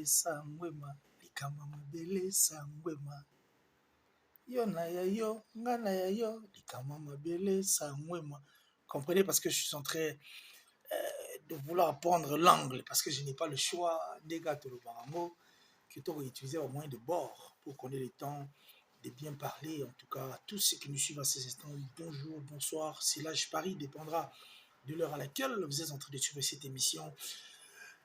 Sangwema, likama mabele sangwema. Yo na ya yo, nga na ya yo, likama mabele sangwema. Comprenez parce que je suis en train de vouloir prendre l'angle parce que je n'ai pas le choix des gâteaux le barango que tu vas utiliser au moyen de bord pour qu'on ait le temps de bien parler. En tout cas, à tous ceux qui nous suivent à ces instants, bonjour, bonsoir. Si l'âge Paris dépendra de l'heure à laquelle vous êtes en train de suivre cette émission.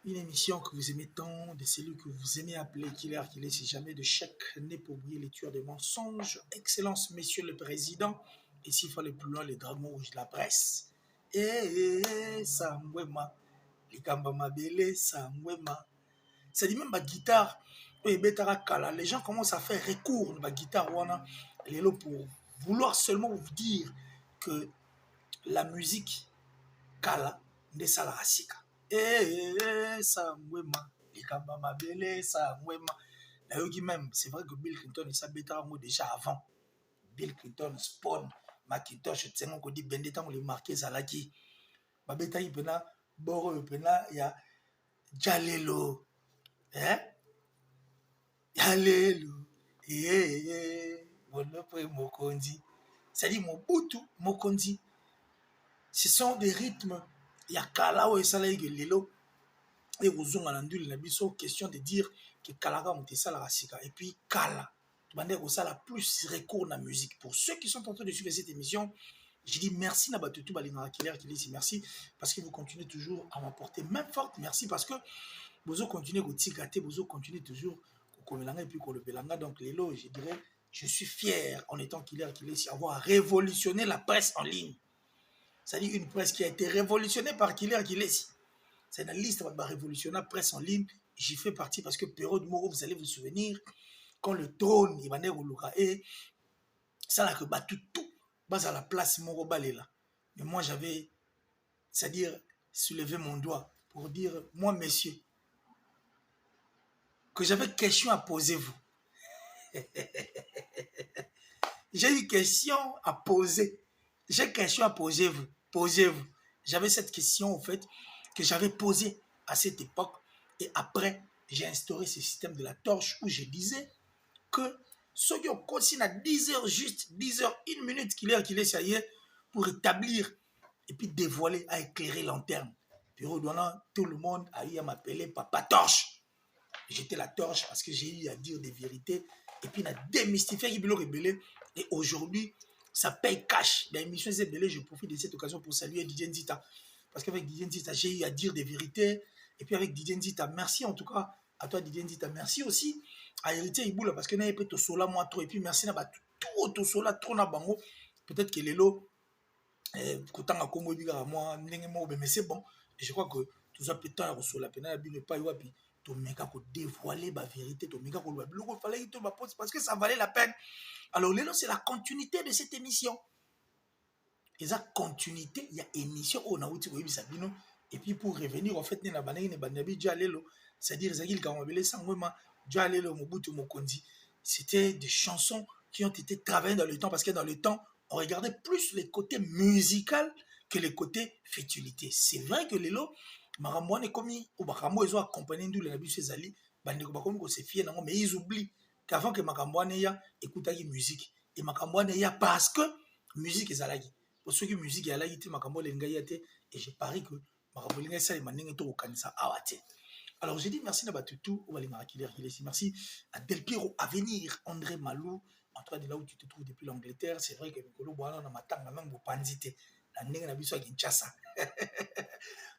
Une émission que vous aimez tant, de celui que vous aimez appeler Killer qu'il est, si jamais de chèque n'est pour oublier les tueurs de mensonges. Excellence, Monsieur le Président. Et s'il fallait plus loin, les dragons rouges de la presse. Sangwema, likamba mabele, sangwema. Ça dit même ma guitare, les gens commencent à faire recours de ma guitare, pour vouloir seulement vous dire que la musique, kala, ne salarasika. Sangwema, likamba mabele, sangwema. Nayoki même, c'est vrai que Bill Clinton, il s'habille déjà avant. Bill Clinton, Spawn, Macintosh, Tsengo, Kodi, Bendeta, on les marqué Zalaki. Babeta, il pena, Boro, il pena, il y a Jalelo. Hein? Jalelo. Mokondi. C'est-à-dire, Mobutu, Mokondi. Ce sont des rythmes. Il y a Kalao et Salaïgue Lelo. Et vous ont en question de dire que Kalaga monte ça la rasika. Et puis Kala. Tu vas dire que ça la plus recours dans la musique. Pour ceux qui sont en train de suivre cette émission, je dis merci Nabatutu Balingara Killer qui dit merci parce que vous continuez toujours à m'apporter même forte. Merci parce que vous continuez à tigate, vous continuez toujours à et puis le belanga. Donc les lots, je dirais, je suis fier en étant Killer qui laisse avoir révolutionné la presse en ligne. C'est-à-dire une presse qui a été révolutionnée par Killer qui laisse. C'est une liste de révolutionnaire presse en ligne. J'y fais partie parce que période Moro, vous allez vous souvenir, quand le trône, il va naître au Luka, et ça n'a que battu tout, bas à la place Moro Balela. Mais moi, j'avais, c'est-à-dire, soulevé mon doigt pour dire, moi, messieurs, que j'avais question à poser vous. J'ai une question à poser. J'ai question à poser vous. Posez-vous. J'avais cette question, en fait, que j'avais posée à cette époque. Et après, j'ai instauré ce système de la torche où je disais que ceux qui ont continué à 10 heures, juste 10 heures, 1 minute qu'il est, ça y est, pour établir et puis dévoiler, à éclairer lanterne. Puis tout le monde a eu à m'appeler Papa Torche. J'étais la torche parce que j'ai eu à dire des vérités et puis à démystifier Ibilo Rebelle. Et aujourd'hui, ça paye cash. Dans l'émission Zébélé, je profite de cette occasion pour saluer Didier Nzita. Parce qu'avec Didier Nzita, j'ai eu à dire des vérités. Et puis avec Didier Nzita, merci en tout cas à toi Didier Nzita. Merci aussi à Héritier Iboula parce que n'a pas Tosola moi trop. Et puis merci à tout Tosola trop na bango. Peut-être que les lots, quand on a Congo Biga moi, mais c'est bon. Et je crois que tout ça peut-être à Rosola, peut-être ne pas y avoir dévoiler la vérité, parce que ça valait la peine. Alors, là, c'est la continuité de cette émission. Et ça, continuité, il y a émission, on a outil, et puis pour revenir, en fait, c'est-à-dire, c'était des chansons qui ont été travaillées dans le temps, parce que dans le temps, on regardait plus les côtés musicaux que les côtés fétilité. C'est vrai que les lots, makambo wana ekomi o makambo ezo accompagner ndule na biso ezali bandeko bakomi ko se fier nango mais ils oublient qu'avant que makambo wana ya écoutaki musique et makambo wana ya parce que musique ezalaki pour ceux qui musique ezalaki te makambo lenga ya te et je parie que makambo lenga ça les mandenge to kokanisa awate. Alors j'ai dit merci na batutu au balingara Killer Kilesi, merci à Del Piero à venir, André Malou en toi de là où tu te trouves depuis l'Angleterre. C'est vrai que Mikolo Boana na matanga même panzite na ndenge na biso ya Kinshasa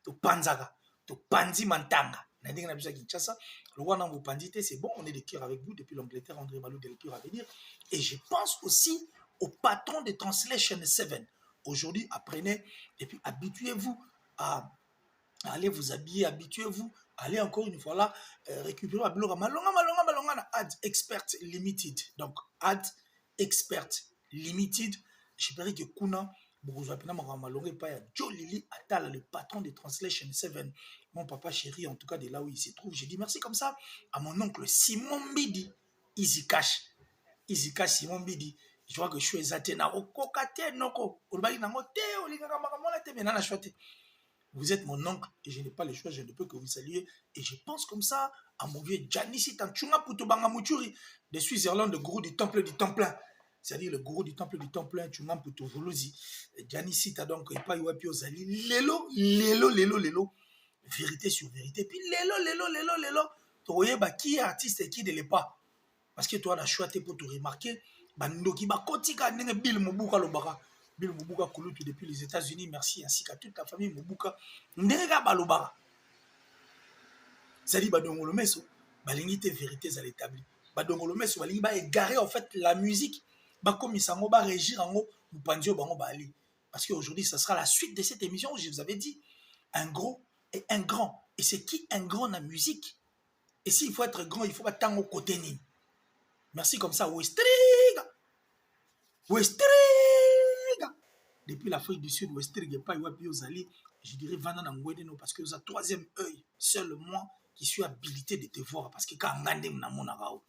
to panzaka to panzi mantanga na ndenge na biso ya Kinshasa le wana vous panzite c'est bon. On est de cœur avec vous depuis l'Angleterre. André Malou Del Piero à venir. Et je pense aussi au patron de Translation 7 aujourd'hui. Apprenez et puis habituez-vous à allez vous habiller, habituez-vous, allez encore une fois là, récupérer malonga Ad Expert Limited. Donc, Ad Expert Limited, je parie que Kuna, Jolili Atala, le patron de Translation 7, mon papa chéri, en tout cas de là où il se trouve, j'ai dit merci comme ça à mon oncle Simon Bidi, Easy Cash Simon Bidi. Je vois que je suis exaté, na okokate noko, olbali nango te, oligaka makamona te, menana chouette. Vous êtes mon oncle et je n'ai pas le choix, je ne peux que vous saluer. Et je pense comme ça à mon vieux Janissi Tanchunga Putubanga Muchuri de Suisse-Irlande, le gourou du temple du Templin. C'est-à-dire le gourou du temple du Templin, Chunga Putuvuluzi. Janissi ta donc, pas Iwapi Ozali. Lelo. Vérité sur vérité. Puis lelo. Tu vois, qui est artiste et qui ne l'est pas. Parce que toi, tu as choisi pour te remarquer. Bandoki Bakotika, Bill Mobuka Lobara. Bill Mobuka Kouloutou depuis les États-Unis, merci, ainsi qu'à toute la famille Mobuka. Ndega Balobara. C'est-à-dire, Badongolo Meso, Balingite vérités à l'établi. Badongolo Meso, Balingi ba égarer en fait la musique. Bakomi Sango, ba régir en haut, Moupandio Bango Bali. Parce qu'aujourd'hui, ça sera la suite de cette émission où je vous avais dit un gros et un grand. Et c'est qui un grand dans la musique? Et s'il faut être grand, il faut pas tant au côté ni. Merci comme ça, Westriga. Depuis l'Afrique du Sud, Westriga, pas Iwapi Ozali, je dirais Vanana Ngwedeno, parce que vous avez troisième œil, seul moi qui suis habilité de te voir, parce que quand Ngande mna mona rao,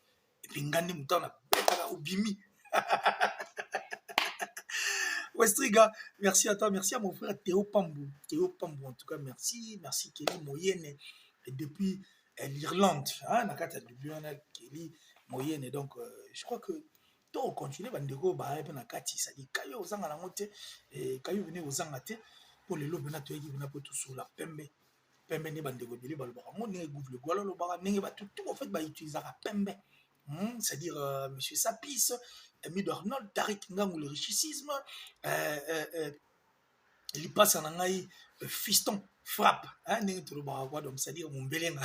et puis Ngande mutana betaka ubimi. Westriga, merci à toi, merci à mon frère Théo Pambou. Théo Pambou, en tout cas, merci Kelly Moyenne, et depuis l'Irlande, hein, Nakata Dubuana, Kelly Moyenne, donc je crois que tout continue bandeko ba na kati ça dit kayo ozanga na mote et kayo venez ozanga te pour les lobes na to yiki na poto sur la pembe ne bandeko bili balobaka mo ne gouvle gwalo lobaka nenge ba tout en fait ba utiliser la pembe. C'est-à-dire monsieur Sapis, Emile Arnold, Tariq Ngangou le richissisme, il passe en angaï fiston frappe hein donc c'est-à-dire mon belenga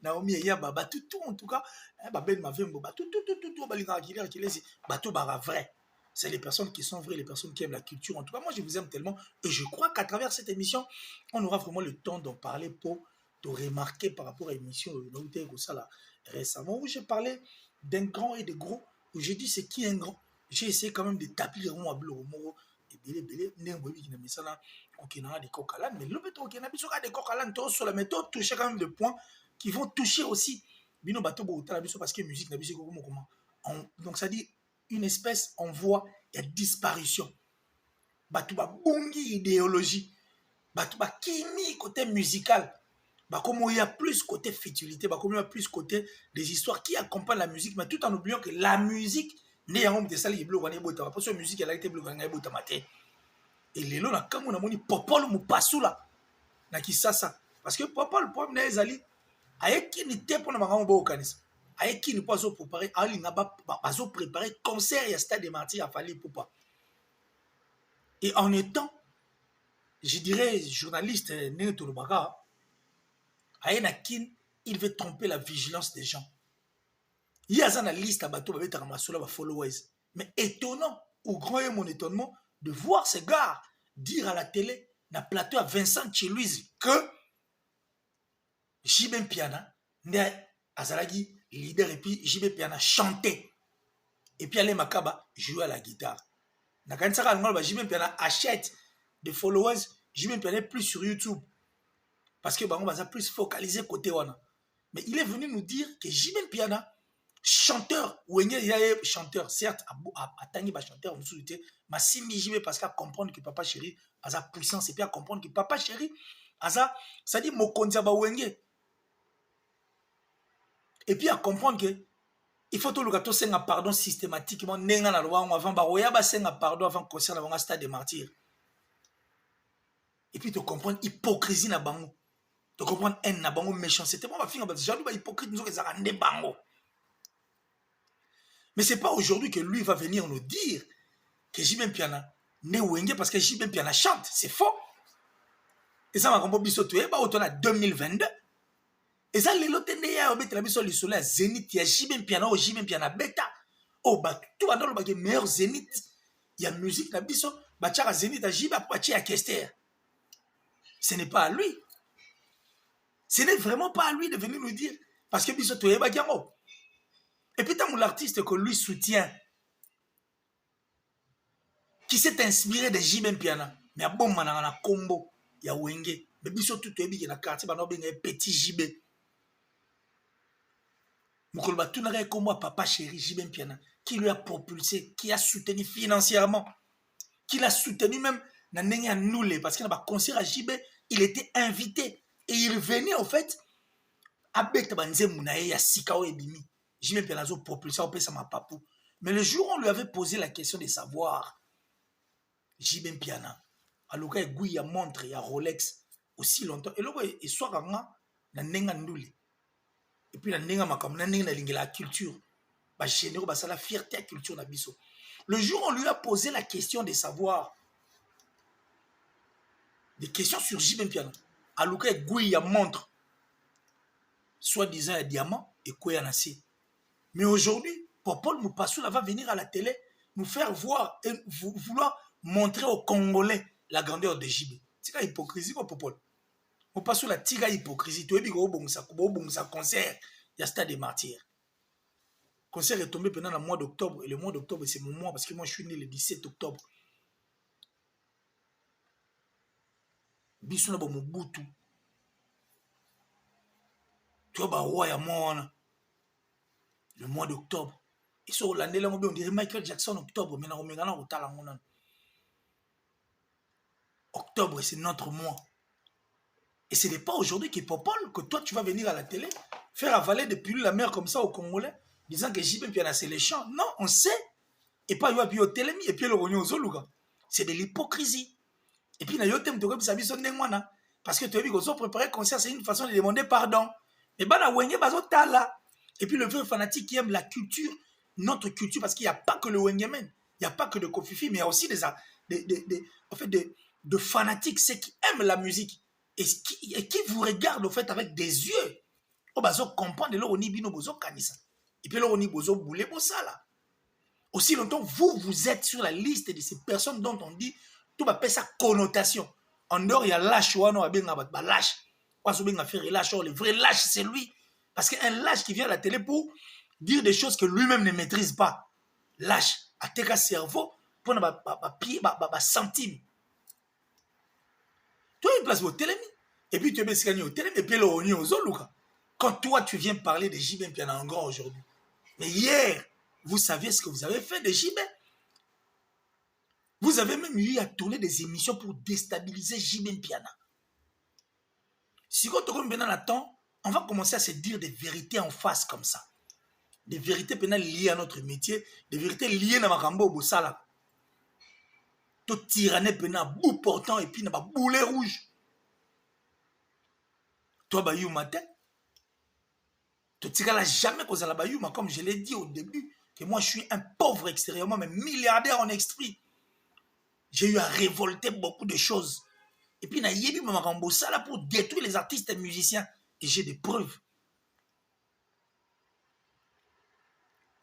Naomi ya baba tout en tout cas ben mavembo tout balinga qui bateau bara vrai. C'est les personnes qui sont vraies, les personnes qui aiment la culture. En tout cas, moi, je vous aime tellement. Et je crois qu'à travers cette émission, on aura vraiment le temps d'en parler pour te remarquer par rapport à l'émission récemment où j'ai parlé d'un grand et de gros, où j'ai dit c'est qui un grand. J'ai essayé quand même de taper mon ablo et belé n'importe qui n'a mis ça là ok n'a des cocalan mais le béton qui n'a pas des cocalan tous sur la méthode toucher quand même des points qui vont toucher aussi bino bateau parce que musique n'a comment donc ça dit une espèce en voie de disparition batuba bongi idéologie batuba kimi côté musical comme il y a plus côté futilité comme il y a plus côté des histoires qui accompagnent la musique mais tout en oubliant que la musique ne ya ngombe sali bleu kana bota parce que musique elle a été bleu kana bota maté et lelo na kamu na moni popolo mupasula na kisasa parce que popolo problème na ezali ayeki ni te pona bango bo kanisa ayeki ni pas préparer ali na bazo préparer concert ya Stade des Martyrs à Fally Ipupa et en étant je dirais journaliste Neto Lobaka ayenakin il veut tromper la vigilance des gens. Il y a dans la liste à bateau avec Ramassola followers. Mais étonnant, au grand et mon étonnement, de voir ces gars dire à la télé, dans le plateau à Vincent Chilouise, que Jibem Piana, né Azalagi, leader, et puis Jibem Piana chantait. Et puis Alain Makaba jouait à la guitare. Dans Jibem Piana achète des followers, Jibem Piana est plus sur YouTube. Parce que on va plus focaliser côté Wana. Mais il est venu nous dire que Jibem Piana, chanteur ou chanteur certes à tangi ba chanteur on souhaité ma simijime parce qu'à comprendre que papa chéri a sa puissance et puis à comprendre que papa chéri a ça dit mokonza ba wenge et puis à comprendre que il faut tout le gâteau senga pardon systématiquement nenga na loi avant ba roya ba senga pardon avant concert na banga Stade des Martyrs et puis tu comprendre hypocrisie na bango tu comprendre haine na bango méchanceté moi ba finga ba jaloux ba hypocrite nous ezaka nde bango. Mais ce n'est pas aujourd'hui que lui va venir nous dire que Jibem Piana n'est wenge parce que Jibem Piana chante. C'est faux. Et ça m'a compris biso tué ba autour de 2022. Et ça les lote ne ya obet la biso le soleil Zénith ya Jibem Piana o Jibem Piana beta. Oh ba tout dans le meilleur Zénith. Il y a musique la biso ba tchaka Zénith a Jibem pour tchia Kester. Ce n'est pas à lui. Ce n'est vraiment pas à lui de venir nous dire parce que biso tué ba gango. Et puis, tant l'artiste que lui soutient, qui s'est inspiré de Jibem Piana, mais à bon man na combo, il y a Wenge, mais biso tout est bien na quartier, bah petit Jibé. Moukolba tout n'a comme moi papa chéri Jibem Piana, qui lui a propulsé, qui a soutenu financièrement, qui l'a soutenu même na nengi à nous parce qu'il n'a pas concert à Jibé, il était invité. Et il venait, en fait, à Betabanze Mounaye, à Sikao et Bimi. J'ai même pénazo propulsé, on peut ça m'a papou. Mais le jour où on lui avait posé la question de savoir, j'ai même piana. Alors qu'il y a montre, il y a Rolex, aussi longtemps. Et là, il soit quand na nenga ndouli. Et puis, la nenga makam, na nenga na la culture. Bah, généraux, bah, ça la fierté à la culture na biso. Le jour où on lui a posé la question de savoir, des questions sur J.B. Piano. Alors qu'il y a montre, soi-disant un diamant, et quoi y en a assez. Mais aujourd'hui, Popol Moupasoula va venir à la télé nous faire voir et vouloir montrer aux Congolais la grandeur de JB. C'est quoi hypocrisie, quoi, Popol? Moupasoula, c'est quoi hypocrisie? Tu es dit que ça concert, il y a Stade des Martyrs. Le concert est tombé pendant le mois d'octobre, et le mois d'octobre, c'est mon mois, parce que moi, je suis né le 17 octobre. Bisous, bon Mobutu. Tu vois, roi à moi, le mois d'octobre. Et sur l'année là, on dirait Michael Jackson octobre, mais on a octobre, c'est notre mois. Et ce n'est pas aujourd'hui que Popol, que toi tu vas venir à la télé, faire avaler des pilules la mer comme ça aux Congolais, disant que JB Piana c'est les champs. Non, on sait. Et pas yo puis au télémi, et puis le rognon aux Zoluga. C'est de l'hypocrisie. Et puis, parce que tu as vu qu'on préparer concert, c'est une façon de demander pardon. Et bien, et puis, le vieux fanatique qui aime la culture, notre culture, parce qu'il n'y a pas que le Wengemen, il n'y a pas que de Kofifi, mais il y a aussi de fanatiques, ceux qui aiment la musique et qui vous regardent, au fait, avec des yeux. Oh, bah, comprendre, et là, on y bino bozo kanisa. Et puis là, on y bozo boule bossa là. Aussi longtemps, vous êtes sur la liste de ces personnes dont on dit tout va faire sa connotation. En dehors, il y a lâche ou non, lâche. Le vrai lâche, c'est lui. Parce qu'un lâche qui vient à la télé pour dire des choses que lui-même ne maîtrise pas. Lâche, à tes cerveau, pour ne pas centime. Tu as une place au télémi. Et puis tu es scanné au télémi. Et puis là, on est aux Zoluka. Quand toi, tu viens parler de JB Piana en grand aujourd'hui. Mais hier, vous saviez ce que vous avez fait de JB. Vous avez même eu à tourner des émissions pour déstabiliser JB Piana. Si quand on est dans temps, on va commencer à se dire des vérités en face comme ça. Des vérités liées à notre métier, des vérités liées à Makambo au Bossala. Tout tyranné à bout portant et puis à boulet rouge. Toi, Bayou matin, tu ne jamais causé la Bayou, mais comme je l'ai dit au début, que moi je suis un pauvre extérieurement, mais milliardaire en esprit. J'ai eu à révolter beaucoup de choses. Et puis, il y a ça pour détruire les artistes et les musiciens. Et j'ai des preuves.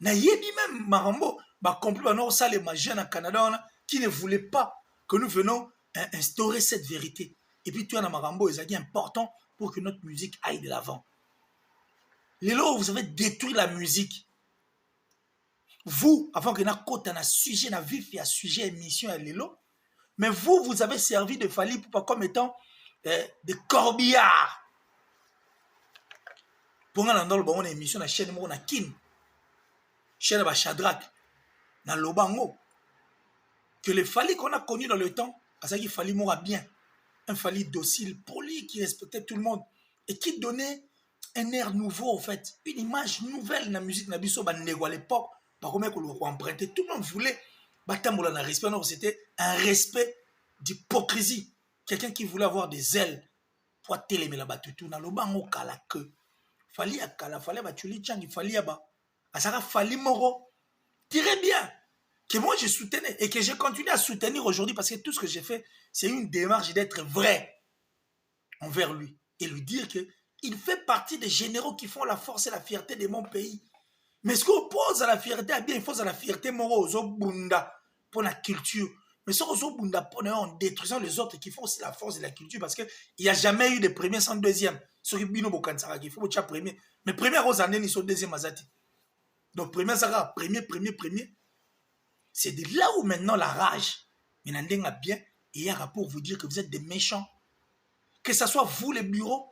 Il y a même Marambo, ça les jeunes au Canada qui ne voulaient pas que nous venons instaurer cette vérité. Et puis, tu as Marambo, c'est important pour que notre musique aille de l'avant. Les lots, vous avez détruit la musique. Vous, avant que nous côté un sujet, un vif, un sujet, émission à l'élo, mais vous avez servi de Fali Poupa comme étant des corbillards. Pour nous, dans une émission, la chaîne de Kin, chaîne de Shadrach, dans Lobango, que les Fali qu'on a connus dans le temps, c'est qu'il Fali mourir bien. Un Fali docile, poli, qui respectait tout le monde et qui donnait un air nouveau, en fait, une image nouvelle dans la musique, à l'époque, par contre, qu'on empruntait, tout le monde voulait. C'était un respect d'hypocrisie. Quelqu'un qui voulait avoir des ailes pour télémer la batutu. Dans le banc, kala que. Fallait à kala, fallait à batuli tchang, il fallait à bas. À ça, fallait moro. Tirez bien. Que moi, je soutenais et que je continue à soutenir aujourd'hui parce que tout ce que j'ai fait, c'est une démarche d'être vrai envers lui et lui dire que il fait partie des généraux qui font la force et la fierté de mon pays. Mais ce qu'on pose à la fierté, à bien, il faut à la fierté morose, au bunda, pour la culture. Mais ce qu'on bunda en détruisant les autres qui font aussi la force de la culture, parce qu'il n'y a jamais eu de premier sans deuxième. Ce qui bino bokansara, il faut que tu premier. Mais premier aux années, ils sont deuxième azati. Donc premier sara, premier. C'est de là où maintenant la rage, maintenant bien, et il y a rapport pour vous dire que vous êtes des méchants. Que ce soit vous les bureaux,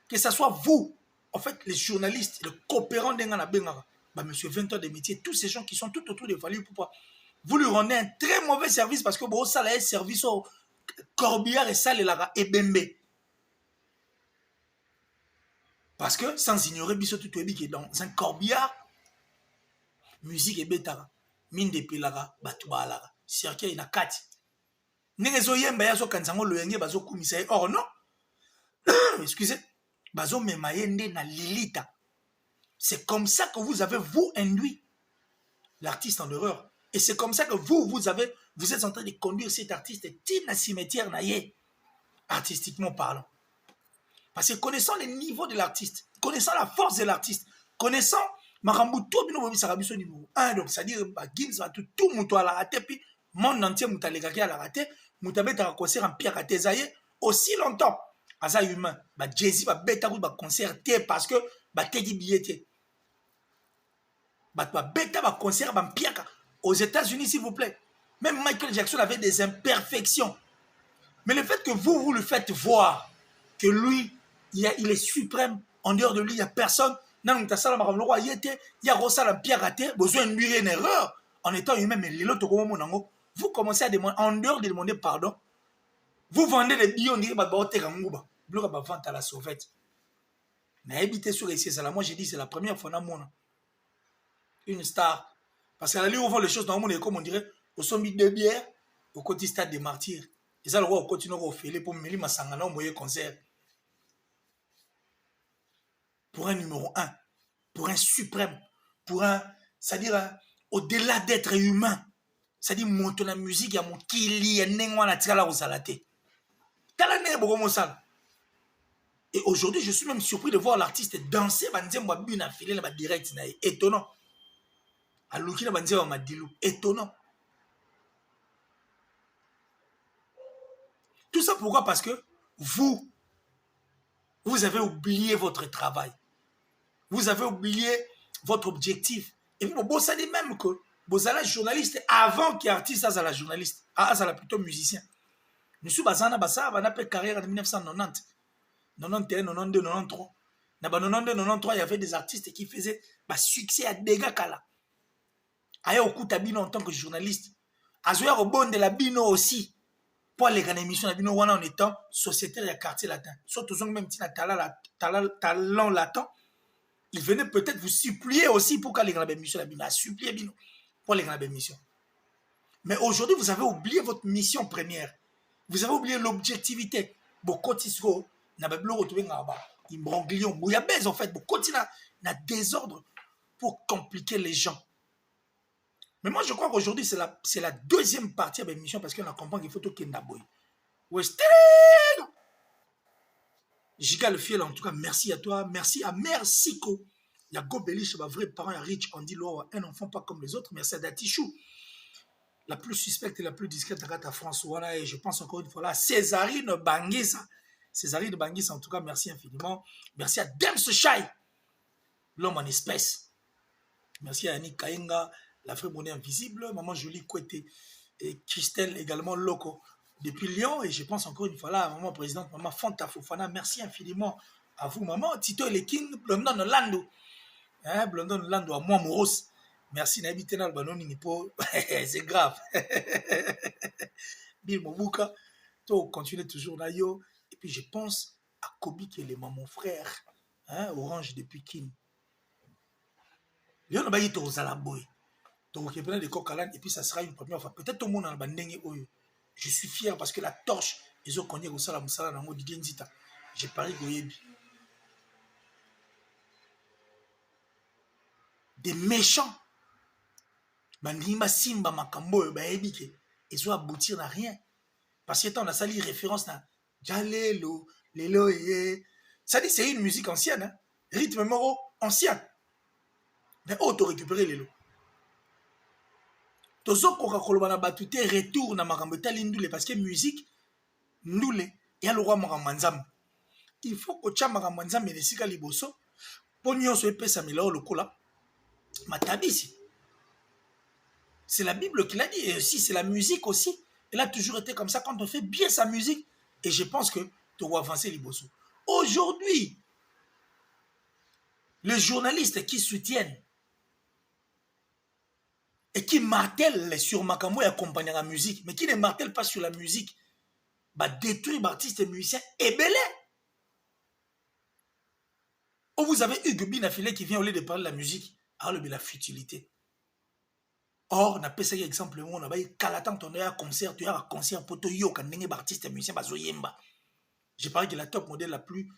que ce soit vous, en fait, les journalistes, les coopérants d'Engana Bengara. Bah, monsieur 20 ans de métier, tous ces gens qui sont tout autour de Fali Poupa, vous lui rendez un très mauvais service parce que bon, ça là, service au corbillard et ça, les lara ebembe. Parce que sans ignorer biso tout qui est dans un corbillard, musique et betara, mine de pilara, batubalara, circuit na kati. N'engezo yemba yazo kanzango loyenge bazo kumisa. Or non, excusez, bazo memayende na lilita. C'est comme ça que vous avez vous induit l'artiste en erreur. Et c'est comme ça que vous êtes en train de conduire cet artiste tina cimetière naïe, artistiquement parlant. Parce que connaissant les niveaux de l'artiste, connaissant la force de l'artiste, connaissant Marambuto bino sarabiso niveau 1, donc c'est-à-dire Gims va tout le monde à la raté, puis monde entier mouta les gars à la raté, mouta beta concert en pierre à tesaye aussi longtemps. Asa humain, bah Jay-Z va beta ou bah concert parce que bah tedi billet. Bah beta va concert en pierre aux États-Unis s'il vous plaît. Même Michael Jackson avait des imperfections. Mais le fait que vous le faites voir que lui il est suprême, en dehors de lui il n'y a personne. Il y a Rossal en pierre raté, besoin de lui une erreur en étant humain, mais vous commencez à demander, en dehors de demander pardon, vous vendez des billets, on dirait que vente à la sauvette. Mais habitez sur ici, moi j'ai dit c'est la première fois dans le monde. Une star. Parce qu'à la ligne, on voit les choses dans le monde, comme on dirait, au sommet de bière, au côté stade des martyrs. Et ça, le roi continue à faire pour Méli Massangana, au moyen concert. Pour un numéro 1, pour un suprême, pour un, c'est-à-dire au-delà d'être humain, c'est-à-dire monter la musique, il y a mon kili, il y a n'engwa tirala au salaté. Et aujourd'hui, je suis même surpris de voir l'artiste danser, direct, étonnant. Étonnant. Tout ça pourquoi? Parce que vous avez oublié votre travail. Vous avez oublié votre objectif. Et vous, vous savez même que vous êtes journaliste avant qu'artiste à la journaliste, à la plutôt musicien. Nous sommes basana basa, on a fait carrière en 1990, 91, 92, 93. Dans 92, 93, il y avait des artistes qui faisaient succès à dégâts kala. Aya okuta bino en tant que journaliste. Azoya au de la bino aussi. Pour les grandes émissions, la bino en étant sociétaire et quartier latin. Surtout même si talent latin. Il venait peut-être vous supplier aussi pour que les grandes émissions, la bino, à supplier bino pour les grandes émissions. Mais aujourd'hui, vous avez oublié votre mission première. Vous avez oublié l'objectivité. Beaucoup de choses, n'a pas retrouvé un imbroglio. Il y a besoin en fait, beaucoup de désordre pour compliquer les gens. Mais moi, je crois qu'aujourd'hui, c'est la deuxième partie de l'émission parce qu'on a compris qu'il faut tout qu'il y ait un boy. Western! Giga le fiel, en tout cas, merci à toi. Merci à Mère Siko. Il y a Gobelich, un vrai parent, il y a Rich, on dit un enfant pas comme les autres. Merci à Datichou. La plus suspecte et la plus discrète à François. Et je pense encore une fois là, Césarine Banguisa. Césarine Banguisa, en tout cas, merci infiniment. Merci à Dems Chai, l'homme en espèce. Merci à Annick Kainga, la vraie monnaie invisible. Maman Jolie Kouete et Christelle également Loco depuis Lyon. Et je pense encore une fois là, maman présidente, maman Fanta Fofana. Merci infiniment à vous, maman. Tito et les King, Blondon Lando. Blondon Lando à moi, Moros. Merci n'habitez pas le c'est grave. Bill Mobuka, toi continue toujours là yo. Et puis je pense à Kobi qui est mon frère, Orange depuis Kin. Léon Bayi Torozala Boy. Donc il y a plein de cocalan et puis ça sera une première fois. Peut-être tout le monde en a bandengé. Je suis fier parce que la torche ils ont connu au Sala Moussala dans le Genzita. J'ai parlé Goyebi. Des méchants. Bandima Simba Makambo Baebike. Ils ont aboutir à rien. Parce que on a sali référence à Jalelo, Lelo et. Ça dit c'est une musique ancienne, hein? Rythme moro ancien. Mais auto récupérer Lelo. Tozo Coca-Cola na batute retour na makambo tali ndule parce que musique ndule ya le roi Maramanzam. Il faut que cha Maramanzam me lesika liboso pognon so epesa milao lokola matabisi. C'est la Bible qui l'a dit. Et aussi, c'est la musique aussi. Elle a toujours été comme ça quand on fait bien sa musique. Et je pense que tu dois avancer les bossons. Aujourd'hui, les journalistes qui soutiennent et qui martèlent sur Makambo et accompagnent la musique, mais qui ne martèlent pas sur la musique, bah détruire l'artiste et musicien et belé. Ou vous avez Hugues Binafile qui vient au lieu de parler de la musique, alors la futilité. Or, on a pensé exemple, on a dit Kalatan, tu as un concert, tu as un concert pour toi, yo, quand tu artiste, musicien, bazoyemba. J'ai parlé que la top modèle la plus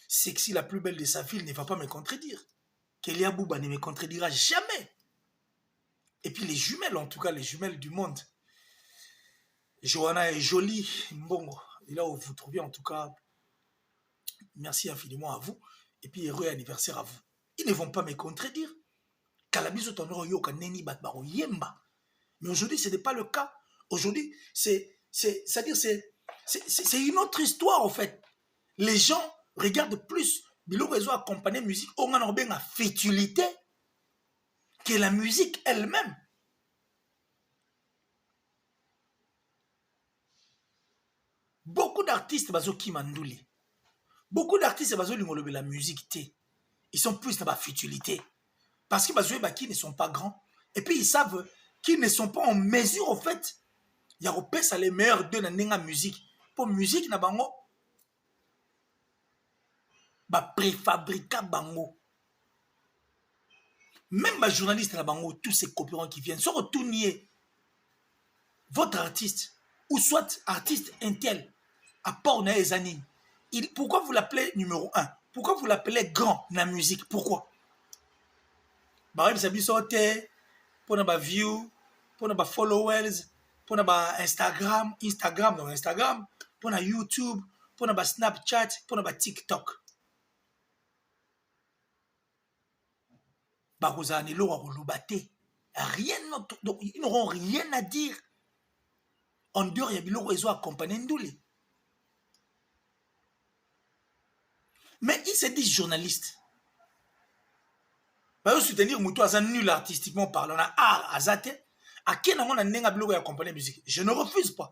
sexy, la plus belle de sa ville ne va pas me contredire. Kélia Bouba ne me contredira jamais. Et puis les jumelles, en tout cas, les jumelles du monde. Johanna est jolie. Bon, et là où vous trouvez, en tout cas, merci infiniment à vous. Et puis, heureux anniversaire à vous. Ils ne vont pas me contredire. Kalabizo tonoro yoka neni batbaro yemba. Mais aujourd'hui, ce n'est pas le cas. Aujourd'hui, c'est-à-dire, c'est une autre histoire, en fait. Les gens regardent plus Bilo Réseau accompagné musique, on a bien la fétilité que la musique elle-même. Beaucoup d'artistes bazo qui mandouli. Beaucoup d'artistes bazo lingolobe la musique té. Ils sont plus dans la futilité. Parce que bazo qui ne sont pas grands. Et puis ils savent qu'ils ne sont pas en mesure, en fait. Il y a ça les meilleurs de la musique. Pour musique, na bango. Ba préfabrica bango. Même les journalistes na bango, tous ces copérants qui viennent, sont retournés. Votre artiste, ou soit artiste intel, à part na les années. Pourquoi vous l'appelez numéro 1? Pourquoi vous l'appelez grand dans la musique? Pourquoi? Bah, vous savez, sortez pour nos views, pour nos followers, pour nos Instagram, pour nos YouTube, pour nos Snapchat, pour nos TikTok. Bah, vous avez rien d'autre. Donc, ils n'auront rien à dire. En dehors, il y a des réseaux accompagnés d'ouli. Mais ils se disent journalistes. Bah, soutenir Moutou à nul artistiquement parlant, à art, à zate, à quel moment on a bilo accompagné musique. Je ne refuse pas.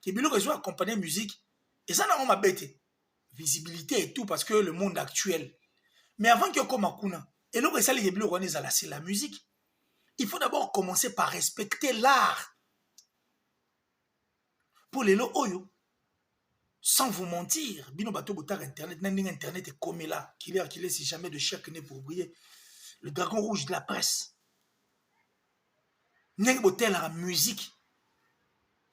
Que bilo réseau accompagné musique, et ça n'a pas bête. Visibilité et tout, parce que le monde actuel. Mais avant qu'il y ait comme Akuna, et là, c'est la musique. Il faut d'abord commencer par respecter l'art. Pour les lots oyo, sans vous mentir, bino bato botar internet, n'importe internet est comme là, qu'il est si jamais de chaque nez pour briller. Le dragon rouge de la presse. N'importe la musique.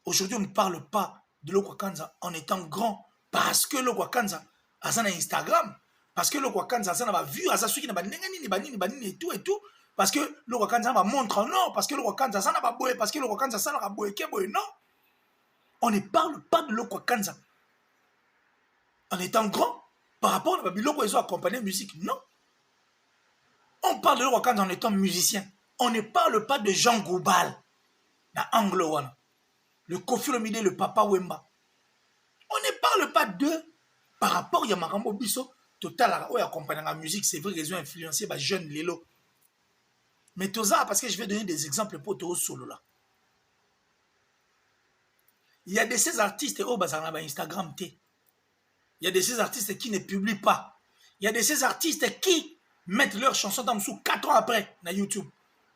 Aujourd'hui, on ne parle pas de l'Okwakanza en étant grand parce que l'Okwakanza a ça Instagram, parce que l'Okwakanza a ça vu, a ça suki na banini et tout et tout, parce que l'Okwakanza va montrer non, parce que l'Okwakanza ça n'a pas boé, parce que l'Okwakanza ça n'a pas boé, non. On ne parle pas de l'Okwakanza en étant grand par rapport à l'Okwakanza ils ont accompagné musique, non. On parle de l'Okwakanza en étant musicien. On ne parle pas de Jean Goubal, dans Anglo-Wana, le Kofi Olomide, le Papa Wemba. On ne parle pas d'eux par rapport à Yamarambo Bisso. Total, où accompagné la musique, c'est vrai qu'ils ont influencé les jeunes Lélo. Mais tout ça, parce que je vais donner des exemples pour tout solo là. Il y a de ces artistes au bazar Instagram T. Il y a de ces artistes qui ne publient pas. Il y a de ces artistes qui mettent leurs chansons dans sous 4 ans après na YouTube.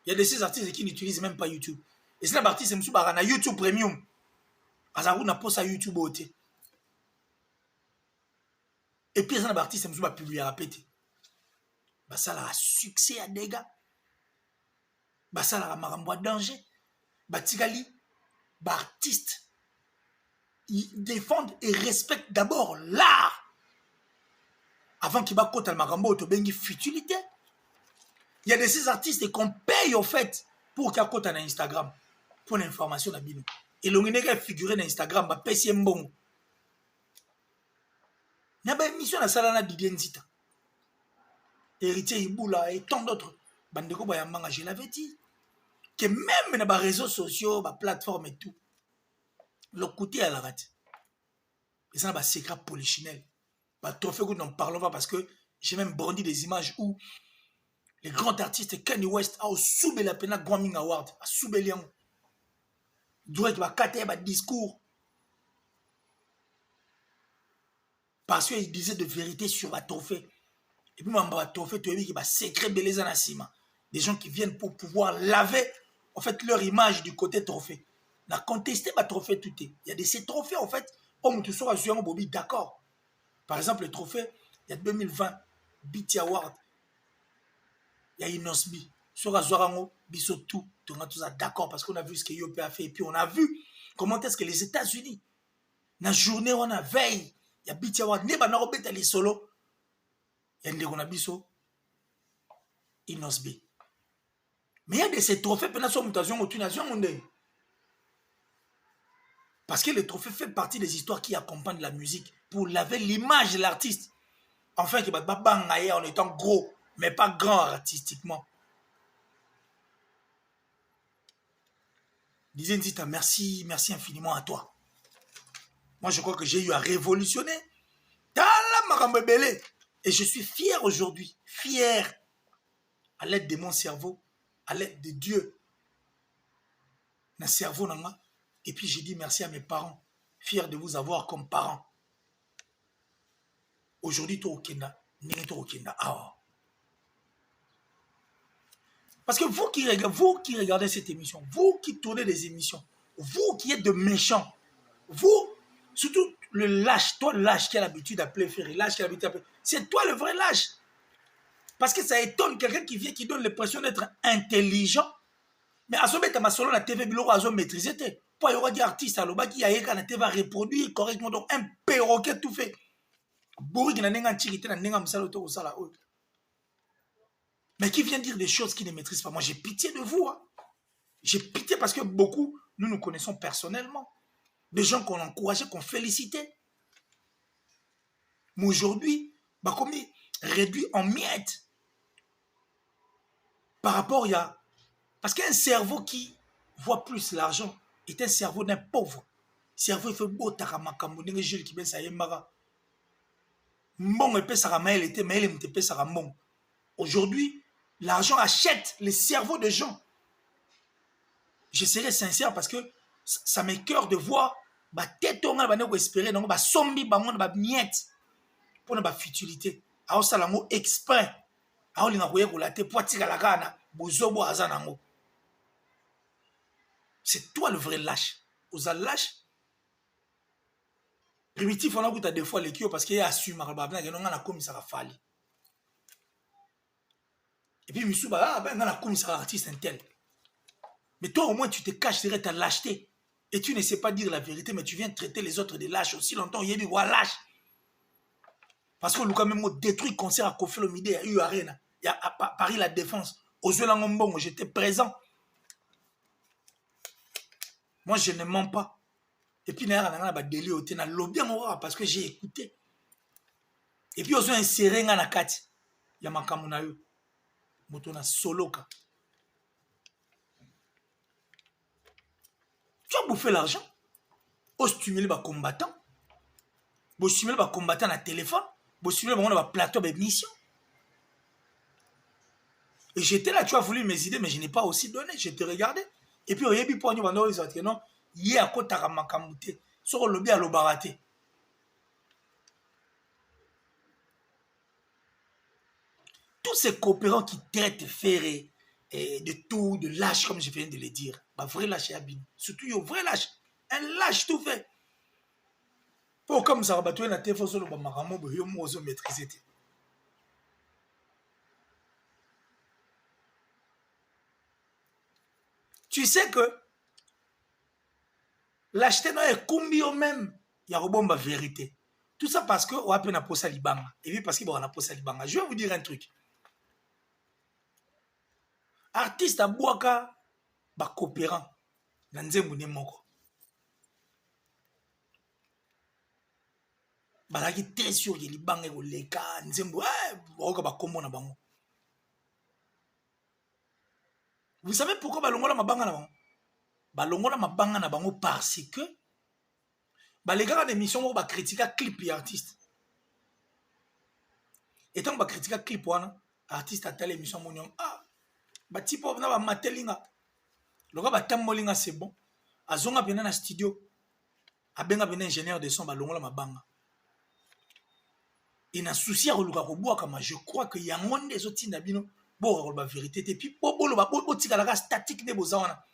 Il y a de ces artistes qui n'utilisent même pas YouTube. Et c'est un artiste qui na YouTube Premium. Azarou n'a pas sa YouTube beauté. Et puis, il y a un artiste qui va publier à péter. Ça a succès à dégâts. Ça a marambo danger. Tigali, artiste, ils défendent et respectent d'abord l'art. Avant qu'il va côté le marambo, autobengi futilité. Il y a de ces artistes qu'on paye au fait pour qu'il y ait côté sur Instagram. Pour l'information d'Abino. Et l'on est figuré dans Instagram, bah pèse un bon. Il y a une émission à Salana Didier Nzita. Héritier Iboula et tant d'autres. Bandeko Bayamanga, je l'avais dit. Que même dans les réseaux sociaux, les plateformes et tout, le côté à la rate. Et ça, c'est un secret polichinelle. Trophée que nous n'en parlons pas parce que j'ai même brandi des images où les grands artistes Kanye West a soubé la peine Grammy Award, a soubé Liang. Drake va cater un discours. Parce qu'il disait de vérité sur la trophée. Et puis, le trophée, tu as vu qu'il y a un secret beleza na sima. Des gens qui viennent pour pouvoir laver en fait leur image du côté trophée. On a contesté le trophée tout est. Il y a de ces trophées en fait, comme tu sors à Bobby, d'accord. Par exemple, le trophée, il y a 2020, BT Award. Il y a Inosbi. Sur Azorango, biso tout. On a tous d'accord parce qu'on a vu ce que Yopé a fait. Et puis on a vu comment est-ce que les États-Unis, dans la journée, on a veille. Il y a BT Award. Ne pas robeta les solo. Il y a un biso Inosbi. Mais il y a de ces trophées, pendant son mutation, au Tunation, on est. Parce que le trophée fait partie des histoires qui accompagnent la musique pour laver l'image de l'artiste. Enfin, qui va banger en étant gros, mais pas grand artistiquement. Disait Nzita, merci, merci infiniment à toi. Moi, je crois que j'ai eu à révolutionner. Et je suis fier aujourd'hui, fier, à l'aide de mon cerveau, à l'aide de Dieu, dans le cerveau, et puis j'ai dit merci à mes parents, fier de vous avoir comme parents. Aujourd'hui, toi, au Kenya, parce que vous qui regardez cette émission, vous qui tournez des émissions, vous qui êtes de méchants, vous, surtout le lâche, toi le lâche qui a l'habitude d'appeler Ferry, lâche qui a l'habitude d'appeler, c'est toi le vrai lâche. Parce que ça étonne quelqu'un qui vient, qui donne l'impression d'être intelligent, mais à ce moment ma solo la TV biloko azo maîtriser te. Pour y avoir des artistes à l'oba qui a yéka na TV va reproduire correctement, donc un perroquet tout fait. Bourri qui n'a n'enga tirité na n'enga msalo to osala o. Mais qui vient dire des choses qu'il ne maîtrise pas. Moi, j'ai pitié de vous. Hein. J'ai pitié parce que beaucoup, nous connaissons personnellement. Des gens qu'on encourageait, qu'on félicitait. Mais aujourd'hui, bah, comme il réduit en miettes. Par rapport, il y a... Parce qu'un cerveau qui voit plus l'argent est un cerveau d'un pauvre. Cerveau, il fait beau, takamakambo, n'est-ce Jules qui ben ça y est mara. Bon, et puis ça ramène l'été, mais il me te ça ramène. Aujourd'hui, l'argent achète les cerveaux de gens. Je serai sincère parce que ça m'écoeure de voir bah tête on va nous espérer donc bah sombi bah on va miette pour notre futilité. Alors ça l'amour exprès. Alors il n'a rien relaté pour tirer la gana bozobo azanango. C'est toi le vrai lâche. Aux lâche. Primitif on a goûté des fois les kio parce qu'il assume bah ben on a comme ça va falli. Et puis Missou bah ben on a comme ça artiste un tel. Mais toi, au moins, tu te caches derrière ta lâcheté. Et tu ne sais pas dire la vérité, mais tu viens traiter les autres de lâches aussi longtemps. Il y a des voix lâches. Parce que Lucas même détruit le concert à Kofi Olomide, il y a eu Arena. Il y a à Paris la Défense. Aux Langombo, j'étais présent. Moi, je ne mens pas. Et puis, il y a un délai au Téna, lobby parce que j'ai écouté. Et puis, ils ont inséré dans la carte. Il y a ma camonaïo. Motona soloka. Tu as bouffé l'argent. Au stimuler les combattants. Au stimuler les combattants à téléphone. Au stimuler les plateau de mission. Et j'étais là, tu as voulu mes idées, mais je n'ai pas aussi donné. Je te regardais. Et puis, il y a des points qui non, il y a un côté à Makamouté. Sur le lobby à l'Obaraté. Tous ces coopérants qui traitent Ferré de tout, de lâche, comme je viens de le dire, bah, vrai lâche est abîme. Surtout, il y a un vrai lâche. Un lâche tout fait. Pour comme ça, il y a des fois, il y a maîtriser. Tu sais que l'acheter est combien même, il y a une vérité. Tout ça parce que on a peine à poser libanga. Et puis parce qu'il y a poser libanga. Je vais vous dire un truc. Artiste à Boaka, bah coopérant. Dans Nzembo Nemoko. Bah là, très sûr que libanga est le cas. Nzembo, bah comment na bango. Vous savez pourquoi balongola mabanga na bango? Balongola mabanga na bango parce que les gars d'émission vont critiquer clip et artiste. Et tant que critiquer clip wana artiste à telle émission monion tipo na ba matelinga. Le gars batambolinga c'est bon. Azonga bena na studio. Abenga bena ingénieur de son balongola mabanga. Et na souci à roluka ko boa kama je crois que yango des autres nabino bo ba vérité et puis bo lo ba bo tika la statique ne bozawana.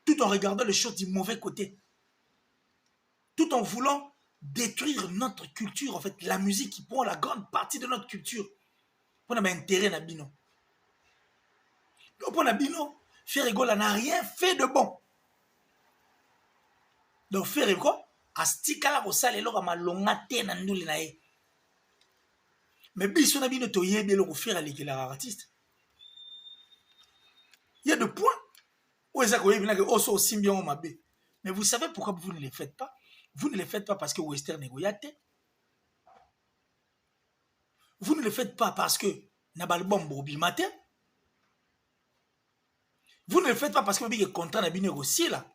Tout en regardant les choses du mauvais côté. Tout en voulant détruire notre culture, en fait, la musique qui prend la grande partie de notre culture. Pour intérêt na bino. Pour bino, Ferregola n'a rien fait de bon. Donc Ferregola a stikala ko sala eloko malonga te na nduli na ye. Mais biso na bino to yebe eloko faire lekela artiste. Il y a des points où ils ont aussi bien mabe. Mais vous savez pourquoi vous ne les faites pas? Vous ne les faites pas parce que Western est goyate. Vous ne le faites pas parce que Nabalbom Bobi Matin. Vous ne le faites pas parce que vous avez contrat na bino aussi là.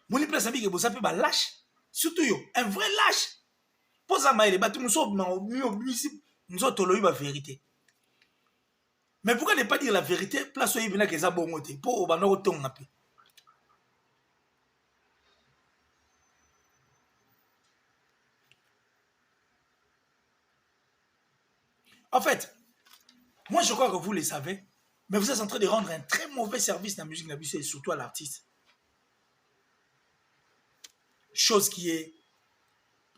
Vous ne place que vous avez lâche. Surtout yo, un vrai lâche. Pose à maïle, nous sommes la vérité. Mais pourquoi ne pas dire la vérité? Place où il y a des abonnements pour au ton. En fait, moi je crois que vous le savez, mais vous êtes en train de rendre un très mauvais service dans la musique d'abus et surtout à l'artiste. Chose qui est...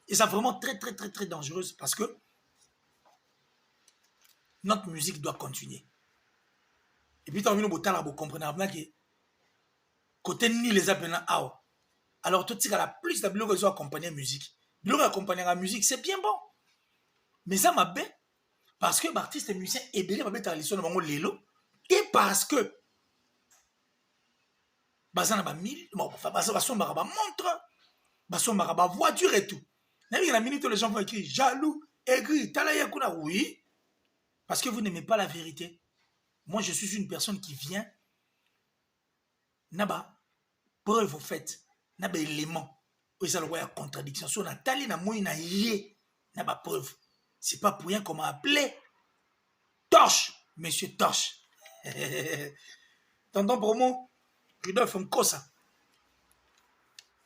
Et c'est vraiment très dangereuse parce que notre musique doit continuer. Et puis, vous comprenez que côté ni les appels à alors tout ce qui a plus de blocs qui accompagner la musique. Blocs accompagner la musique, c'est bien bon. Mais ça m'a bien parce que l'artiste et musicien est bien à l'histoire de mon lélo. Et parce que bazana ba mille, bazana ba montre, bazana ba voiture et tout. La minute où les gens vont écrire jaloux, aigri, talaya kuna, oui. Parce que vous n'aimez pas la vérité. Moi, je suis une personne qui vient. Naba, preuve au fait. Naba élément. Où il y a contradiction. Si on a talé na moi, na yé. Naba preuve. C'est pas pour rien qu'on m'a appelé Torche. Monsieur Torche. Tonton promo. Rudolf Nkosa.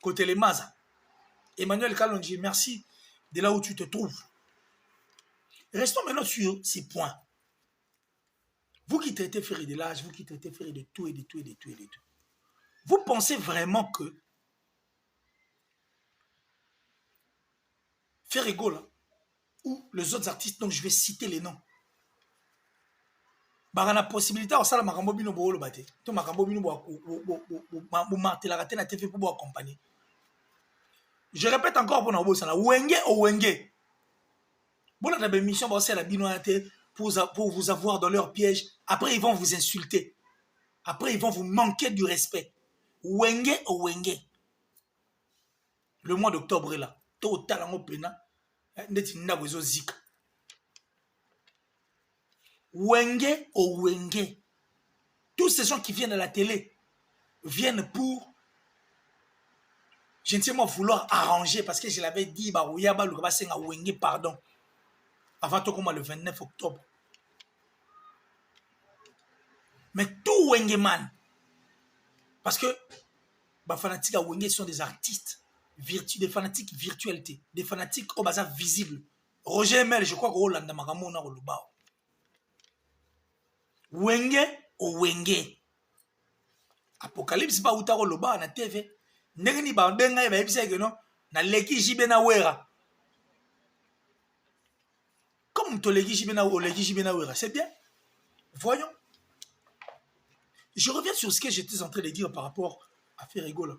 Côté les Maza. Emmanuel Kalonji, merci de là où tu te trouves. Restons maintenant sur ces points. Vous qui traitez Ferry de l'âge, vous qui traitez Ferry de tout et de tout et de tout et de tout. Vous pensez vraiment que Ferrigo là, ou les autres artistes dont je vais citer les noms, bah, on a la possibilité de faire makambo bino bo lo bate. To makambo bino bo martelara te na TV pour bo accompagner. Je répète encore pour nous ça wenge o wenge. Bon la émission ba c'est la bino pour vous avoir dans leur piège. Après ils vont vous insulter. Après ils vont vous manquer du respect. Wenge o wenge. Le mois d'octobre est là. Total en pena. Ndeti ndawezo zika. Wenge ou Wenge. Tous ces gens qui viennent à la télé viennent pour gentiment vouloir arranger parce que je l'avais dit, bah oui, bah le bassin à Wenge, pardon. Avant tout comme le 29 octobre. Mais tout Wenge man. Parce que les fanatiques à Wenge sont des artistes, des fanatiques virtualité, des fanatiques au bazar visible. Roger Mel, je crois que Hollande Magamona au Lubao. Wenge ou Wenge. Apocalypse ba utaro loba na TV. Ndenge ni ba benga e ba ebisa ke no na leki jibe na wera. Comme to leki jibe na o leki jibe na wera, c'est bien. Voyons. Je reviens sur ce que j'étais en train de dire par rapport à Ferregola.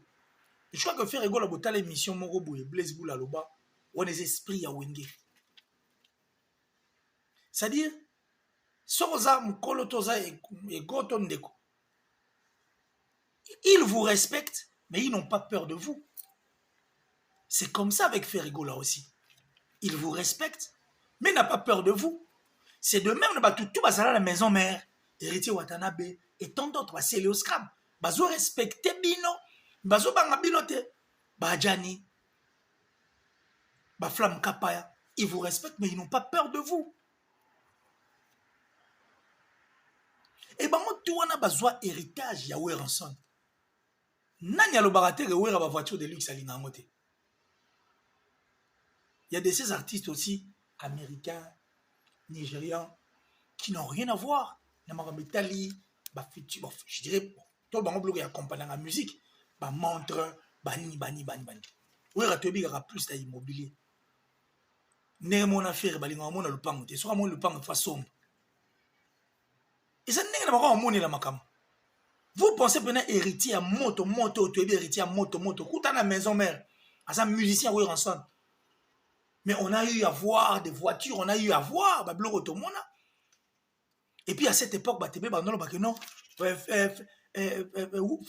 Je crois que Ferregola bota l'émission Moro Boye Blaise Boula loba on les esprits à Wenge. C'est-à-dire Soza Mkolo Toza et Goton Deko. Ils vous respectent, mais ils n'ont pas peur de vous. C'est comme ça avec Ferrigola aussi. Ils vous respectent, mais n'a pas peur de vous. C'est de même, tout à la maison mère, héritier Watanabe, et tant d'autres, c'est le scram. Bazo respecter Bino, Bazo Bangabinote, Bajani, Baflam Kapaya. Ils vous respectent, mais ils n'ont pas peur de vous. Et ben moi, tu as besoin héritage, Yahweh Ranson. Nani a le baraté que ouais, la voiture de luxe à l'inamote. Il y a de ces artistes aussi, américains, nigérians, qui n'ont rien à voir. Italie, je dirais, tout le monde qui accompagne la musique, montre, bani. Oui, il y a plus d'immobilier. ndenge mona frère balinga mona lupango te soka mona lupango fa somba eza ndenge na bakoma monela makambo. Vous pensez pena héritier à moto tu es héritier à moto kuta na maison mère asa musicien oui ensemble. Mais on a eu à voir des voitures, on a eu à voir babloko to mona. Et puis à cette époque batebe bandolo ba que non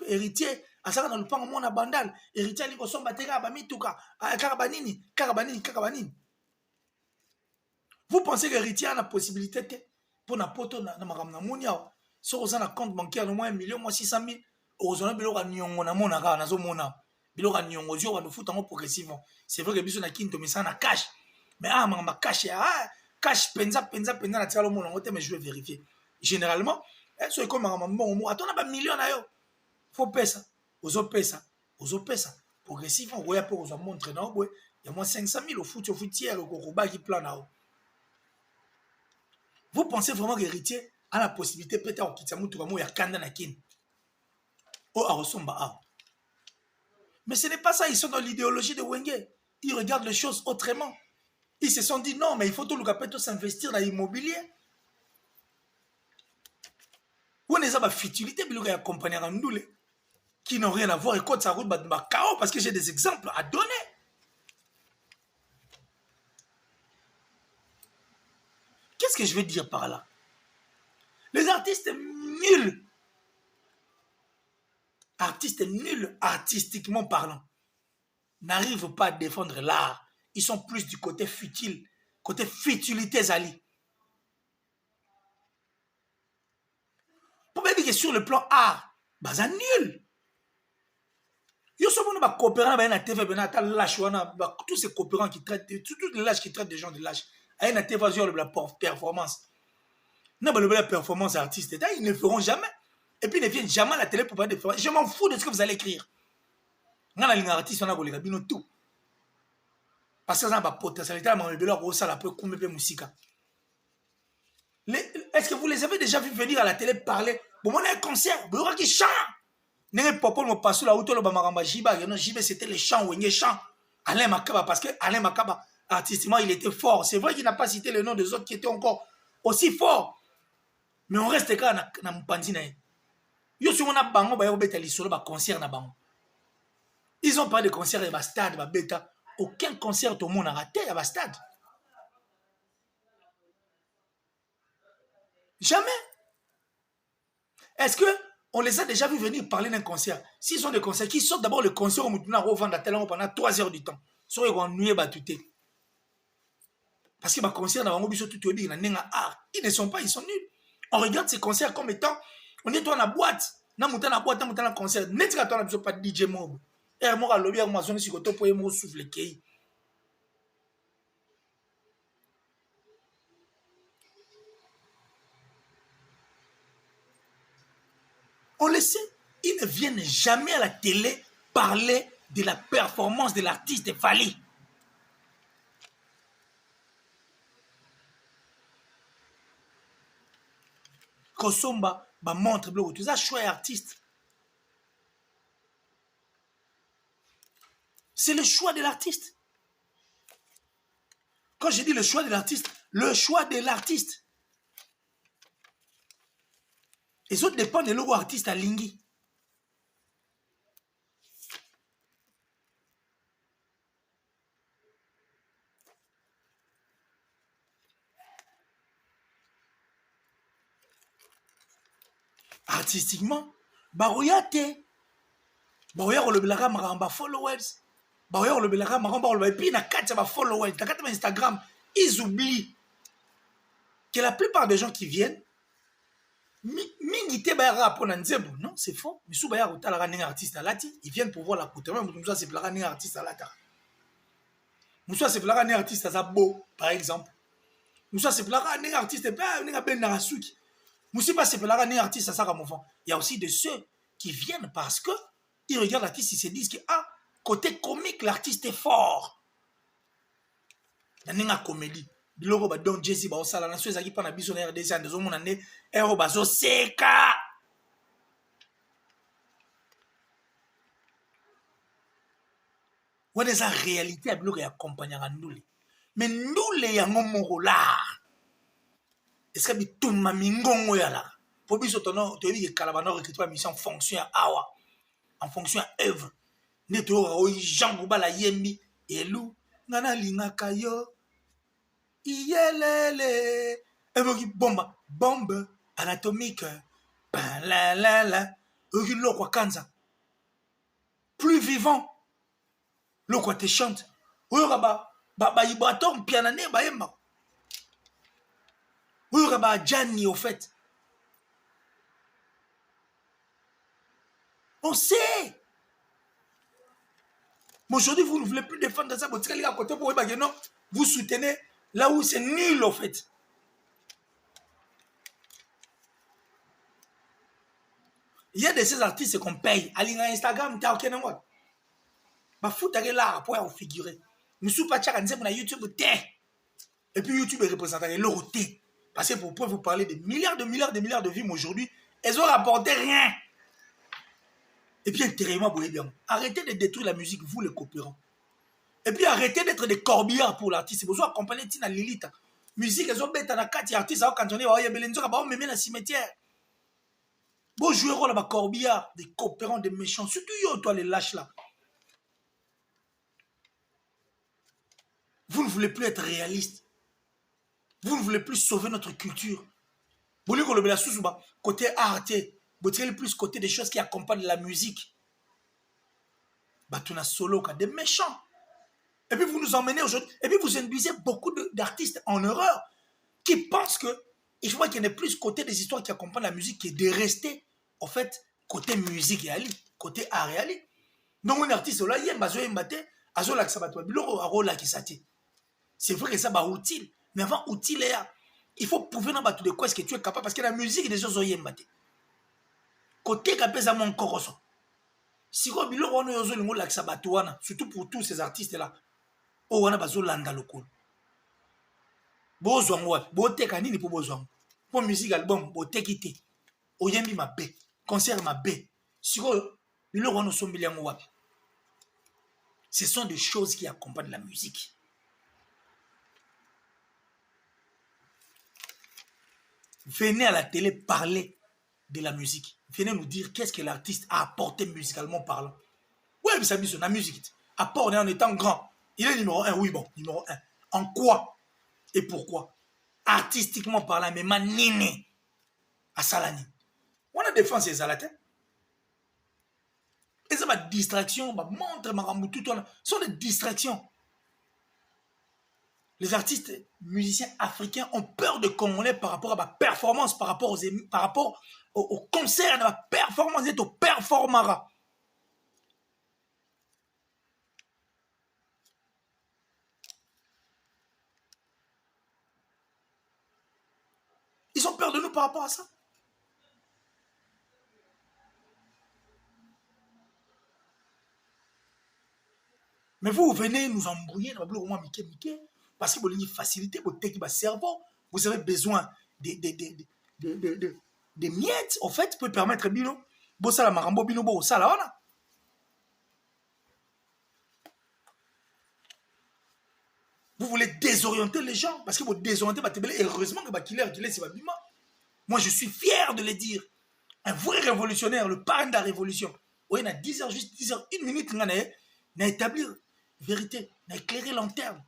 héritier asaka na lupango mona bandal héritier liko somba teka ba mituka karabanini. Vous pensez que l'héritier a la possibilité pour na poto na makamna monia so oza na compte bancaire no moins 1 million moins 600 000 ozona biloko nyongo na mona ka nazo mona biloko nyongo zio ba futa ngo progressivement. C'est vrai que biso na kinto mais ça na cash mais mama cash cash penza na tsalo mona ngote mais je vais vérifier généralement so comme mama mbongo atona ba million na yo faut pesa ozo pesa progressivement oya pour ozo montre na obwe ya moins 500 000 au foutière ko ba ki plan na. Vous pensez vraiment que l'héritier a la possibilité peut-être de quitter Moutouramo et à Kanda Nakin ou à Rosomba. Mais ce n'est pas ça, ils sont dans l'idéologie de Wenge. Ils regardent les choses autrement. Ils se sont dit non, mais il faut tout le capital s'investir dans l'immobilier. Où on est à futilité, mais il y a compagnie qui n'ont rien à voir et quand ça roule chaos parce que j'ai des exemples à donner. Qu'est-ce que je veux dire par là? Les artistes nuls, artistiquement parlant, n'arrivent pas à défendre l'art. Ils sont plus du côté futile, côté futilité Zali. Pour me dire que sur le plan art, c'est nul. Ils sont venus coopérer avec la TV, tous ces coopérants qui traitent, tous les lâches qui traitent des gens de lâches. Avec la TV, la performance. Non, mais la performance artiste, ils ne le feront jamais. Et puis ils ne viennent jamais à la télé pour parler de performance. Je m'en fous de ce que vous allez écrire. Dans la ligne artiste, on a tout. Parce que ça a une potentialité, est-ce que vous les avez déjà vu venir à la télé parler? Bon, on a un concert, il y aura qui chante. C'était les chants, Alain Makaba, parce que Alain Makaba, artistiquement, il était fort. C'est vrai qu'il n'a pas cité le nom des autres qui étaient encore aussi forts. Mais on reste quand na mpanzi na. Yo si on a bango ba yo beta lisolo ba concert na bango. Ils ont pas de concert à stade ba beta. Aucun concert au monde a raté à stade. Jamais. Est-ce que on les a déjà vu venir parler d'un concert? S'ils ont des concerts, qui sortent d'abord le concert au Moutouna revendre à tel pendant 3 heures du temps. Soit ils vont ennuyer batouté. Parce que les concerts dans le tout ils ne sont pas, ils sont nuls. On regarde ces concerts comme étant, on est dans la boîte, on est dans la boîte, on est dans le concert. N'est-ce qu'on n'a pas de DJ Mob? Et moi, le lobby, moi, je suis content pour me souffler. On le sait, ils ne viennent jamais à la télé parler de la performance de l'artiste Fally. Kosomba, bah montre bloc, tout ça, choix artiste. C'est le choix de l'artiste. Quand je dis le choix de l'artiste, le choix de l'artiste. Les autres dépendent de l'autre artiste à Lingui. Artistiquement, baroyate. Baroya le belaka maramba followers. Baroya le belaka maramba et puis na quatre followers, na quatre Instagram, ils oublient que la plupart des gens qui viennent mingité bayara pour nanzebo, non, c'est faux. Mais sous bayara utala ninga artiste à lati, ils viennent pour voir la couture. Même Moussa c'est plaka ninga artiste à lata. Moussa c'est plaka ninga artiste à beau, par exemple. Moussa c'est plaka ninga artiste pas ninga ben narasuki. Moussa c'est plaka ninga artiste à ça mon enfant. Il y a aussi de ceux qui viennent parce que ils regardent l'artiste, ils se disent que côté comique, l'artiste est fort. Il y a une comédie. Biloko ba don Jesse ba osala na soeza ki pa na biso na RDC ndezo mona ne ero bazo seka. What is la réalité à biloko ya compagnie nganduli. Mais nous les yango morola. Est-ce que bituma mingongo yala? Pour biso tono to yi kalabano recrutement mission en fonction à awa, en fonction à œuvre. Ne to o Jean Bala yembi elu ngana lingaka yo. Iyelele. Evoki bomba, bombe anatomique. Ben la la la. Oki lokwa kanza. Plus vivant. Lokwa te chante. Oyoka ba ibaton pianane ba yemba. Oyoka ba Gianni au fait. On sait. Mais aujourd'hui, vous ne voulez plus défendre ça. Vous soutenez là où c'est nul, en fait. Il y a de ces artistes qu'on paye. Allez sur Instagram, tu as aucun nom. Bah, fout là pour en figurer. Nous sommes pas tchak, nous sommes YouTube. Et puis YouTube est représenté l'euro. Parce que pour vous parler de milliards de vues, mais aujourd'hui, elles ont rapporté rien. Et puis, intérieurement, vous voyez bien. Arrêtez de détruire la musique, vous les coopérants. Et puis, arrêtez d'être des corbillards pour l'artiste. Vous avez accompagné Tina Lilith. Musique, elles ont bête à la 4 artistes. Quand on est à Belenzo, on met dans le cimetière. Vous jouez rôle à corbillard, des coopérants, des méchants. Surtout, yo, toi, les lâches là. Vous ne voulez plus être réaliste. Vous ne voulez plus sauver notre culture. Vous voulez que le côté art, vous voulez plus côté des choses qui accompagnent la musique. Bah, tu as solo, des méchants. Et puis vous nous emmenez aujourd'hui. Et puis vous induisez beaucoup d'artistes en erreur qui pensent que il faut qu'il y ait plus côté des histoires qui accompagnent la musique et de rester, en fait, côté musique et ali, côté art et ali. Donc un artiste là, il y a un bazo mbate, azo la sabato, biloko aro la kisati. C'est vrai que ça va utile, mais avant utile il faut prouver dans bateau de quoi est-ce que tu es capable parce que la musique des gens zoye mbate. Côté kapeza mon koroso. Si ko biloko ono yozo lingo la sabato wana, surtout pour tous ces artistes là. Oh, on a besoin landa lokolo. Bozwang wapi? Boteka nini pour bozwang? Pour musique album, botekite. Oyembi mabe, concert mabe. Siko biloko ono sombili yango wapi? Ce sont des choses qui accompagnent la musique. Venez à la télé parler de la musique. Venez nous dire qu'est-ce que l'artiste a apporté musicalement parlant. Oui, mais ça dit sur la musique. Apport en étant grand. Il est numéro 1, oui, bon, numéro 1. En quoi et pourquoi? Artistiquement parlant, mais manine à Salani. On a défendu ces alates. Et ça, ma distraction, ma montre, ma ramou, tout, ce sont des distractions. Les artistes musiciens africains ont peur de Congolais par rapport à ma performance, par rapport au concert, à ma performance, et au performara. Ils ont peur de nous par rapport à ça. Mais vous venez nous embrouiller dans le bloc Mickey, parce que vous avez une facilité, vous avez un cerveau, vous avez besoin de miettes, en fait, pour permettre Bino, Bossala Marambo, Bino, Bossala, vous voulez désorienter les gens, parce que vous désorientez, heureusement que Killer, c'est Bima. Moi, je suis fier de le dire. Un vrai révolutionnaire, le parrain de la révolution. Oui, il y a 10 heures, juste 10 heures, 1 minute, on a établi vérité, on a éclairé lanterne.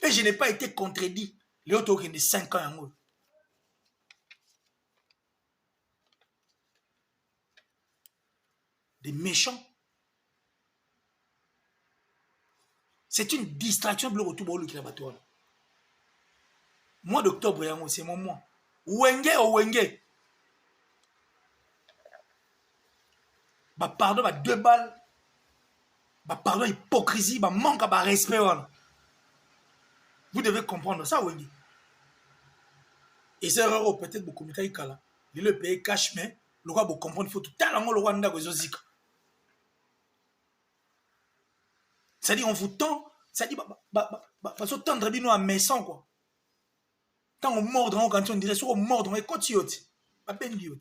Et je n'ai pas été contredit. Les autres ont 5 ans en haut. Des méchants. C'est une distraction de l'autour qui est là-bas. Mois d'octobre, c'est mon mois. Wenge ou Wenge. Bah pardon, bah 2 balles. Bah pardon, hypocrisie, bah manque à respect. Vous devez comprendre ça, Wenge. Et c'est rare, peut-être beaucoup de cas. Le pays cache, mais le roi vous comprendre, il faut tout à l'heure le Rwanda que vous c'est-à-dire, on vous tend, c'est-à-dire, parce que tendre bino à maison, quoi. Quand on mordre, quand on dirait, on mordre, on est côté, pas ben liot.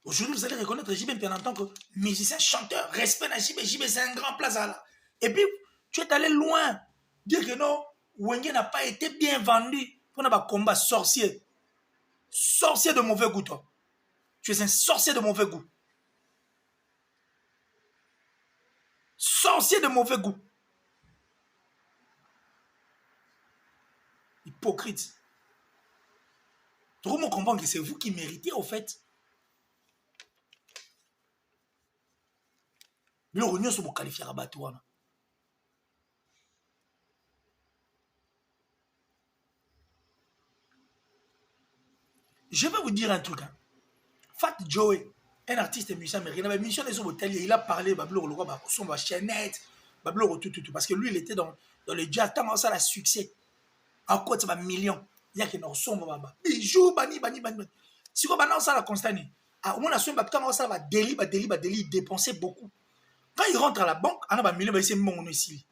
Aujourd'hui, vous allez reconnaître JB en tant que musicien, chanteur, respect à JB. JB, c'est un grand place là. Et puis, tu es allé loin. Dire que non, Wenge n'a pas été bien vendu pour un combat sorcier. Sorcier de mauvais goût, toi. Tu es un sorcier de mauvais goût. Sorcier de mauvais goût. Hypocrite. Tout le monde comprend que c'est vous qui méritez, au fait. Le réunion sur vous qualifier à Batouana. Je vais vous dire un truc. Hein. Fat Joey, un artiste et musicien américain, mais mission des hôteliers, il a parlé, Bablo, le roi, son chaînette, Bablo, tout. Parce que lui, il était dans le jazz, tant ça, a succès. En quoi ça va million. Il y a qui n'ont son baba. Bijou, bani. Si on a ça, la constante. Ah, on a son baba, tant ça va délit, il dépensait beaucoup. Quand il rentre à la banque, on a un million, c'est mon ici.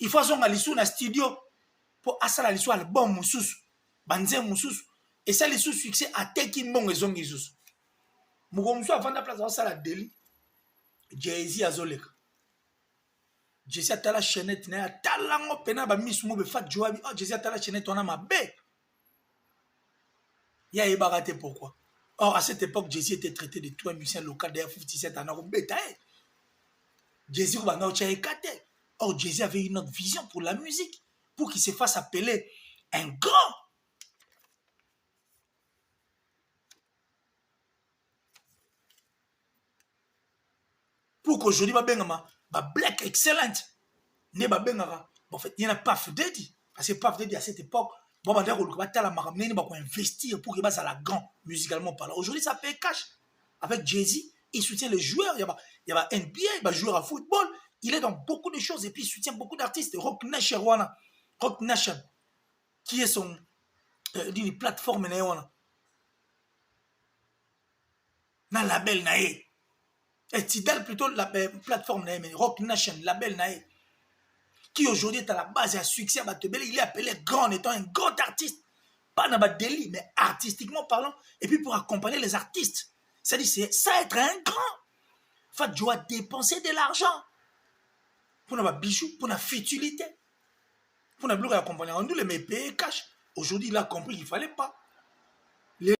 Il faut son alisou dans studio pour asser l'alisou album moussous, banzé moussous. Et ça, les sous-succès à tel qu'il mon raison Jésus. Mougoumsou avant de la place, ça la délit. Jay-Z a zolek. Jay-Z a la chaînette, il a talango pena ba miss mo be fat joabi. Oh, Jay-Z a la chaînette, on a ma bé. Il y a ébaraté pourquoi? Or, à cette époque, Jay-Z était traité de tout un musicien local d'ailleurs 57 ans. Jay-Z va n'a pas écarté. Or, Jay-Z avait une autre vision pour la musique, pour qu'il se fasse appeler un grand. Pour qu'aujourd'hui, Black Excellent, en fait, il n'y en a pas fait Daddy. Parce que Puff Daddy, à cette époque, on va investir pour qu'il passe à la grande, musicalement parlant. Aujourd'hui, ça paye cash. Avec Jay-Z, il soutient les joueurs. Il y a NBA, il va jouer à football. Il est dans beaucoup de choses et puis il soutient beaucoup d'artistes. Rock Nation, qui est son plateforme, dans la label naé. Et Tidal plutôt la plateforme naé, mais Rock Nation, label naé. Qui aujourd'hui est à la base et à succès à Batebele, il est appelé grand en étant un grand artiste. Pas dans Batebele, mais artistiquement parlant. Et puis pour accompagner les artistes. C'est-à-dire, c'est ça être un grand. Fat Joe a dépensé de l'argent. Pour nos bijoux, pour notre futilité. Pour notre accompagner. Nous, les payés cash. Aujourd'hui, il a compris qu'il ne fallait pas.